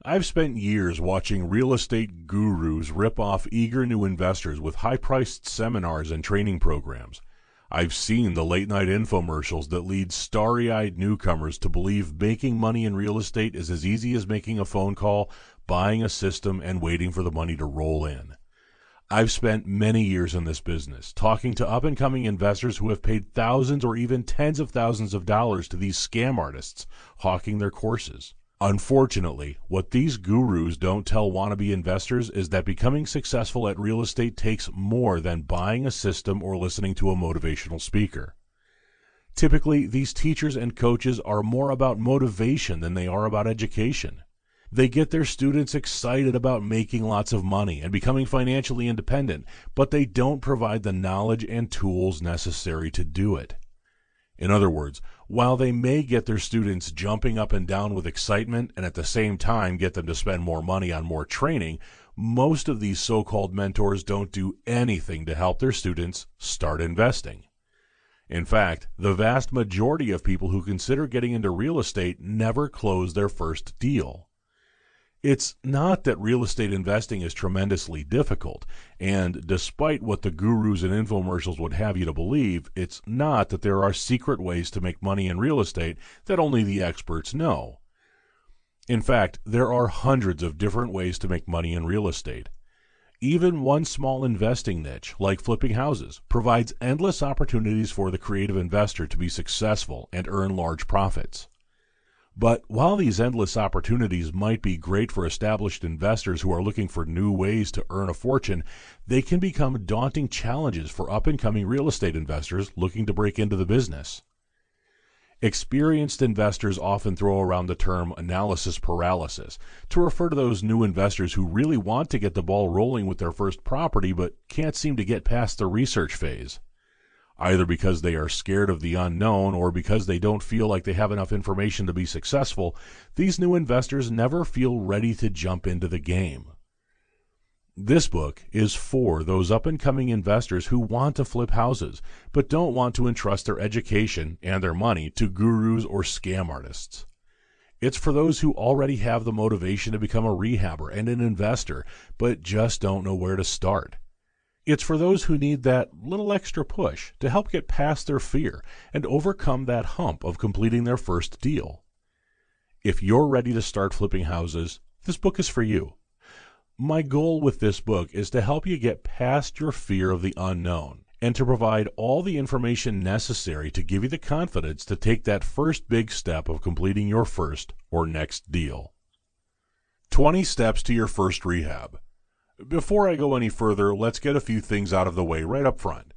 I've spent years watching real estate gurus rip off eager new investors with high-priced seminars and training programs. I've seen the late-night infomercials that lead starry-eyed newcomers to believe making money in real estate is as easy as making a phone call, buying a system, and waiting for the money to roll in. I've spent many years in this business, talking to up-and-coming investors who have paid thousands or even tens of thousands of dollars to these scam artists hawking their courses. Unfortunately, what these gurus don't tell wannabe investors is that becoming successful at real estate takes more than buying a system or listening to a motivational speaker. Typically, these teachers and coaches are more about motivation than they are about education. They get their students excited about making lots of money and becoming financially independent, but they don't provide the knowledge and tools necessary to do it. In other words, while they may get their students jumping up and down with excitement and at the same time get them to spend more money on more training, most of these so-called mentors don't do anything to help their students start investing. In fact, the vast majority of people who consider getting into real estate never close their first deal. It's not that real estate investing is tremendously difficult, and despite what the gurus and infomercials would have you to believe, it's not that there are secret ways to make money in real estate that only the experts know. In fact, there are hundreds of different ways to make money in real estate. Even one small investing niche, like flipping houses, provides endless opportunities for the creative investor to be successful and earn large profits. But while these endless opportunities might be great for established investors who are looking for new ways to earn a fortune, they can become daunting challenges for up-and-coming real estate investors looking to break into the business. Experienced investors often throw around the term analysis paralysis to refer to those new investors who really want to get the ball rolling with their first property but can't seem to get past the research phase. Either because they are scared of the unknown or because they don't feel like they have enough information to be successful, these new investors never feel ready to jump into the game. This book is for those up-and-coming investors who want to flip houses, but don't want to entrust their education and their money to gurus or scam artists. It's for those who already have the motivation to become a rehabber and an investor, but just don't know where to start. It's for those who need that little extra push to help get past their fear and overcome that hump of completing their first deal. If you're ready to start flipping houses, this book is for you. My goal with this book is to help you get past your fear of the unknown and to provide all the information necessary to give you the confidence to take that first big step of completing your first or next deal. 20 Steps to Your First Rehab. Before I go any further, let's get a few things out of the way right up front.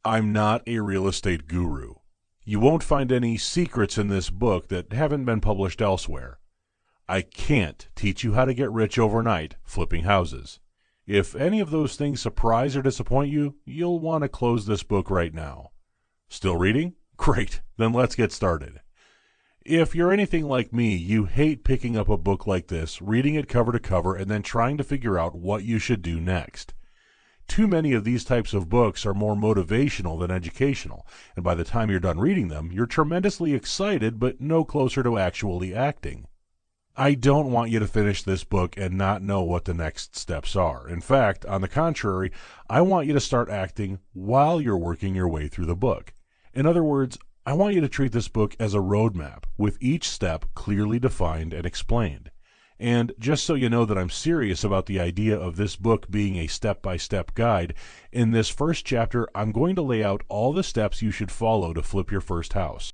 I'm not a real estate guru. You won't find any secrets in this book that haven't been published elsewhere. I can't teach you how to get rich overnight flipping houses. If any of those things surprise or disappoint you, you'll want to close this book right now. Still reading? Great, then let's get started. If you're anything like me, you hate picking up a book like this, reading it cover to cover, and then trying to figure out what you should do next. Too many of these types of books are more motivational than educational, and by the time you're done reading them, you're tremendously excited but no closer to actually acting. I don't want you to finish this book and not know what the next steps are. In fact, on the contrary, I want you to start acting while you're working your way through the book. In other words, I want you to treat this book as a roadmap, with each step clearly defined and explained. And just so you know that I'm serious about the idea of this book being a step-by-step guide, in this first chapter I'm going to lay out all the steps you should follow to flip your first house.